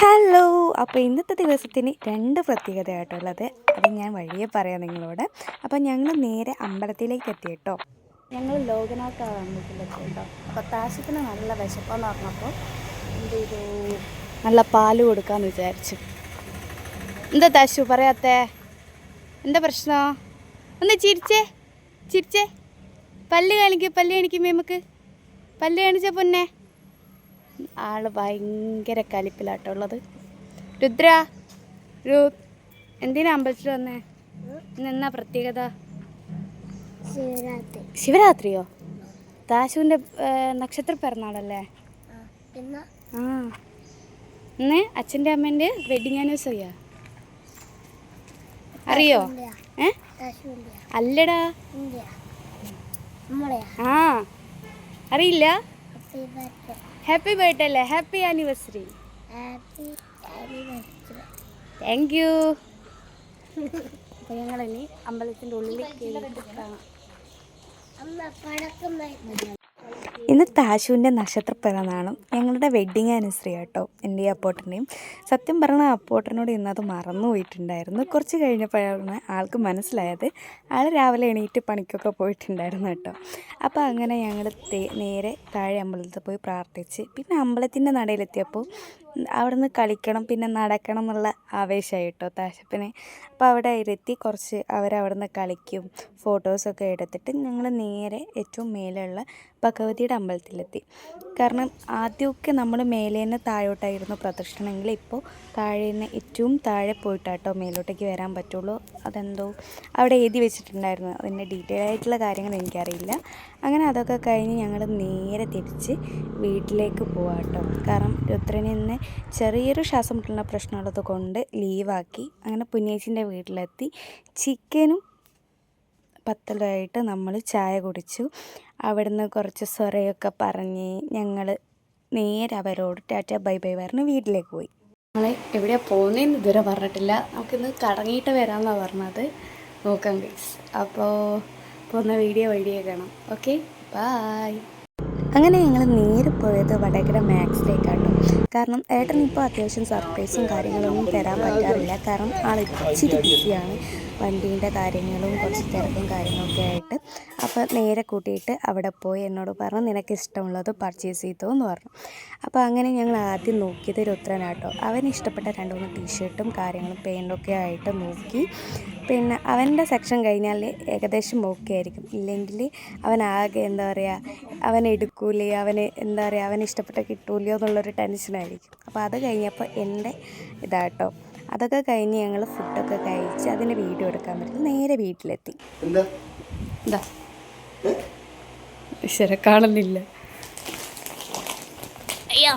Hello, അപ്പോൾ ഇന്നത്തെ ദിവസത്തിന് രണ്ട് പ്രത്യേകതയായിട്ടുള്ളത്. അത് ഞാൻ വഴിയെ പറയാം നിങ്ങളോട്. അപ്പോൾ ഞങ്ങൾ നേരെ അമ്പലത്തിലേക്ക് എത്തി കേട്ടോ. ഞങ്ങൾ ലോകനാഥ അമ്പലത്തിലെത്തി കേട്ടോ. അപ്പോൾ താശത്തിന് നല്ല വിശപ്പെന്ന് പറഞ്ഞപ്പോൾ എന്ത് ചെയ്തു, നല്ല പാല് കൊടുക്കാമെന്ന് വിചാരിച്ചു. എന്താ താശു പറയാത്തേ? എന്താ പ്രശ്നം? ഒന്ന് ചിരിച്ചേ പല്ല് കാണിക്കും മേമക്ക്. പല്ല് കാണിച്ച പൊന്നെ. ആള് ഭയങ്കര കലിപ്പിലാട്ടുള്ളത്. രുദ്ര എന്തിനാ അമ്പലത്തിൽ വന്നേ? ഇന്നെന്നാ പ്രത്യേകത? ശിവരാത്രിയോ? താശുവിൻ്റെ നക്ഷത്ര പിറന്നാളല്ലേ? ആ, ഇന്ന് അച്ഛൻ്റെ അമ്മേൻ്റെ വെഡിങ് ആനിവേഴ്സറിയാ. അറിയോ? അല്ലടാ. ആ, അറിയില്ല. ഹാപ്പി ബർത്ത്ഡേ അല്ലേ? Happy anniversary. Thank you. അപ്പോൾ ഞങ്ങളിനി അമ്പലത്തിൻ്റെ ഉള്ളിൽ കയറിയിട്ട് കാണാം. ഇന്ന് താശുവിൻ്റെ നക്ഷത്ര പിറന്നാളും ഞങ്ങളുടെ വെഡ്ഡിങ് ആനിവേഴ്സറി കേട്ടോ, എൻ്റെയും അപ്പോട്ടൻ്റെയും. സത്യം പറഞ്ഞാൽ അപ്പോട്ടനോട് ഇന്നത് മറന്നു പോയിട്ടുണ്ടായിരുന്നു. കുറച്ച് കഴിഞ്ഞപ്പോഴാണ് ആൾക്ക് മനസ്സിലായത്. ആൾ രാവിലെ എണീറ്റ് പണിക്കൊക്കെ പോയിട്ടുണ്ടായിരുന്നു കേട്ടോ. അപ്പോൾ അങ്ങനെ ഞങ്ങൾ നേരെ താഴെ അമ്പലത്തിൽ പോയി പ്രാർത്ഥിച്ച്, പിന്നെ അമ്പലത്തിൻ്റെ നടയിലെത്തിയപ്പോൾ അവിടുന്ന് കളിക്കണം പിന്നെ നടക്കണം എന്നുള്ള ആവേശമായി കേട്ടോ താശപ്പിനെ. അപ്പോൾ അവിടെ ഇരുത്തി കുറച്ച് അവരവിടുന്ന് കളിക്കും, ഫോട്ടോസൊക്കെ എടുത്തിട്ട് ഞങ്ങൾ നേരെ ഏറ്റവും മേലെയുള്ള ഭഗവതിയുടെ അമ്പലത്തിലെത്തി. കാരണം ആദ്യമൊക്കെ നമ്മൾ മേലെ നിന്ന് താഴോട്ടായിരുന്നു പ്രദക്ഷിണമെങ്കിൽ ഇപ്പോൾ താഴെ നിന്ന് ഏറ്റവും താഴെ പോയിട്ടാട്ടോ മേലോട്ടേക്ക് വരാൻ പറ്റുള്ളൂ. അതെന്തോ അവിടെ എഴുതി വെച്ചിട്ടുണ്ടായിരുന്നു. അതിൻ്റെ ഡീറ്റെയിൽ ആയിട്ടുള്ള കാര്യങ്ങൾ എനിക്കറിയില്ല. അങ്ങനെ അതൊക്കെ കഴിഞ്ഞ് ഞങ്ങൾ നേരെ തിരിച്ച് വീട്ടിലേക്ക് പോവാം കേട്ടോ. കാരണം രുദ്രന് ഇന്ന് ചെറിയൊരു ശ്വാസം മുട്ടുള്ള പ്രശ്നമുള്ളത് കൊണ്ട് ലീവാക്കി. അങ്ങനെ പുന്നേച്ചിൻ്റെ വീട്ടിലെത്തി ചിക്കനും പത്തലുമായിട്ട് നമ്മൾ ചായ കുടിച്ചു. അവിടുന്ന് കുറച്ച് സൊറയൊക്കെ പറഞ്ഞ് ഞങ്ങൾ നേരെ അവരോട് ടാറ്റ ബൈ ബൈ പറഞ്ഞ് വീട്ടിലേക്ക് പോയി. ഞങ്ങൾ എവിടെയാണ് പോകുന്നതെന്ന് ഇതുവരെ പറഞ്ഞിട്ടില്ല. നമുക്കിന്ന് കറങ്ങിയിട്ട് വരാമെന്നാണ് പറഞ്ഞത്. നോക്കാം ഗൈസ്. അപ്പോൾ പോകുന്ന വീഡിയോ കാണാം. Okay, bye. അങ്ങനെ ഞങ്ങൾ നേരെ പോയത് വടകര മാക്സിലേക്കാട്ടോ. കാരണം ഏട്ടനിപ്പോൾ അത്യാവശ്യം സർപ്രൈസും കാര്യങ്ങളൊന്നും തരാൻ പറ്റാറില്ല. കാരണം ആൾ ഇച്ചിരി ബിസിയാണ്, വണ്ടീൻ്റെ കാര്യങ്ങളും കുറച്ച് തിരക്കും കാര്യങ്ങളൊക്കെ ആയിട്ട്. അപ്പോൾ നേരെ കൂട്ടിയിട്ട് അവിടെ പോയി എന്നോട് പറഞ്ഞു നിനക്ക് ഇഷ്ടമുള്ളത് പർച്ചേസ് ചെയ്തോ എന്ന് പറഞ്ഞു. അപ്പോൾ അങ്ങനെ ഞങ്ങൾ ആദ്യം നോക്കിയത് രുദ്രനാട്ടോ. അവന് ഇഷ്ടപ്പെട്ട 2-3 ടീഷർട്ടും കാര്യങ്ങളും പെയിൻ്റൊക്കെ ആയിട്ട് നോക്കി. പിന്നെ അവൻ്റെ സെക്ഷൻ കഴിഞ്ഞാൽ ഏകദേശം ഓക്കെ ആയിരിക്കും. ഇല്ലെങ്കിൽ അവനാകെ എന്താ പറയുക, അവൻ എടുക്കൂലേ, അവന് എന്താ പറയുക, അവന് ഇഷ്ടപ്പെട്ട കിട്ടൂലയോ എന്നുള്ളൊരു ടെൻഷനായിരിക്കും. അപ്പോൾ അത് കഴിഞ്ഞപ്പോൾ എൻ്റെ ഇതാട്ടോ. അതൊക്കെ കഴിഞ്ഞ് ഞങ്ങൾ ഫുഡൊക്കെ കഴിച്ച് അതിൻ്റെ വീഡിയോ എടുക്കാൻ പറ്റും നേരെ വീട്ടിലെത്തി. എന്താ ശരി കാണുന്നില്ല, അയ്യോ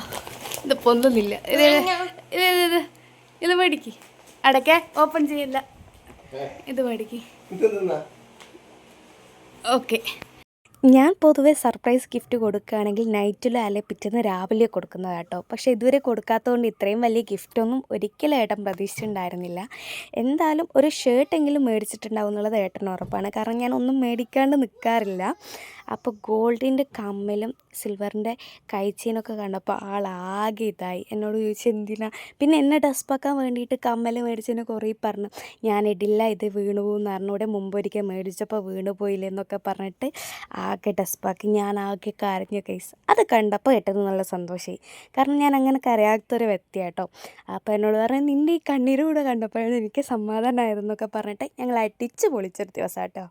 ഇത് പൊന്തുന്നില്ല. ഇത് മേടിക്ക്, അടയ്ക്ക ഓപ്പൺ ചെയ്യില്ല. ഇത് മേടിക്ക്. ഓക്കെ. ഞാൻ പൊതുവേ സർപ്രൈസ് ഗിഫ്റ്റ് കൊടുക്കുകയാണെങ്കിൽ നൈറ്റിലോ അല്ലെങ്കിൽ പിറ്റേന്ന് രാവിലെ കൊടുക്കുന്നതാണ് കേട്ടോ. പക്ഷേ ഇതുവരെ കൊടുക്കാത്തതുകൊണ്ട് ഇത്രയും വലിയ ഗിഫ്റ്റൊന്നും ഒരിക്കലും ഏട്ടൻ പ്രതീക്ഷിച്ചിട്ടുണ്ടായിരുന്നില്ല. എന്തായാലും ഒരു ഷർട്ടെങ്കിലും മേടിച്ചിട്ടുണ്ടാവും എന്നുള്ളത് ഏട്ടന് ഉറപ്പാണ്. കാരണം ഞാൻ ഒന്നും മേടിക്കാണ്ട് നിൽക്കാറില്ല. അപ്പോൾ ഗോൾഡിൻ്റെ കമ്മലും സിൽവറിൻ്റെ കൈച്ചെയിനൊക്കെ കണ്ടപ്പോൾ ആളാകെ ഇതായി. എന്നോട് ചോദിച്ചു എന്തിനാ, പിന്നെ എന്നെ ഡസ്പാക്കാൻ വേണ്ടിയിട്ട് കമ്മൽ മേടിച്ചതിന് കുറേ പറഞ്ഞു. ഞാൻ ഇടില്ല, ഇത് വീണു പോകുമെന്ന് പറഞ്ഞൂടെ, മുമ്പൊരിക്കൽ മേടിച്ചപ്പോൾ വീണു പോയില്ലേ എന്നൊക്കെ പറഞ്ഞിട്ട് ആകെ ഡസ്പാക്കി. ഞാൻ ആകെ കരഞ്ഞ കേസ്. അത് കണ്ടപ്പോൾ ഏട്ടന് നല്ല സന്തോഷമായി. കാരണം ഞാൻ അങ്ങനെ കരയാത്തൊരു വ്യക്തിയാട്ടോ. അപ്പോൾ എന്നോട് പറഞ്ഞു നിൻ്റെ ഈ കണ്ണീര് കൂടെ കണ്ടപ്പോഴാണ് എനിക്ക് സമാധാനമായതെന്നൊക്കെ പറഞ്ഞിട്ട് ഞങ്ങൾ അടിച്ച് പൊളിച്ചൊരു ദിവസം കേട്ടോ.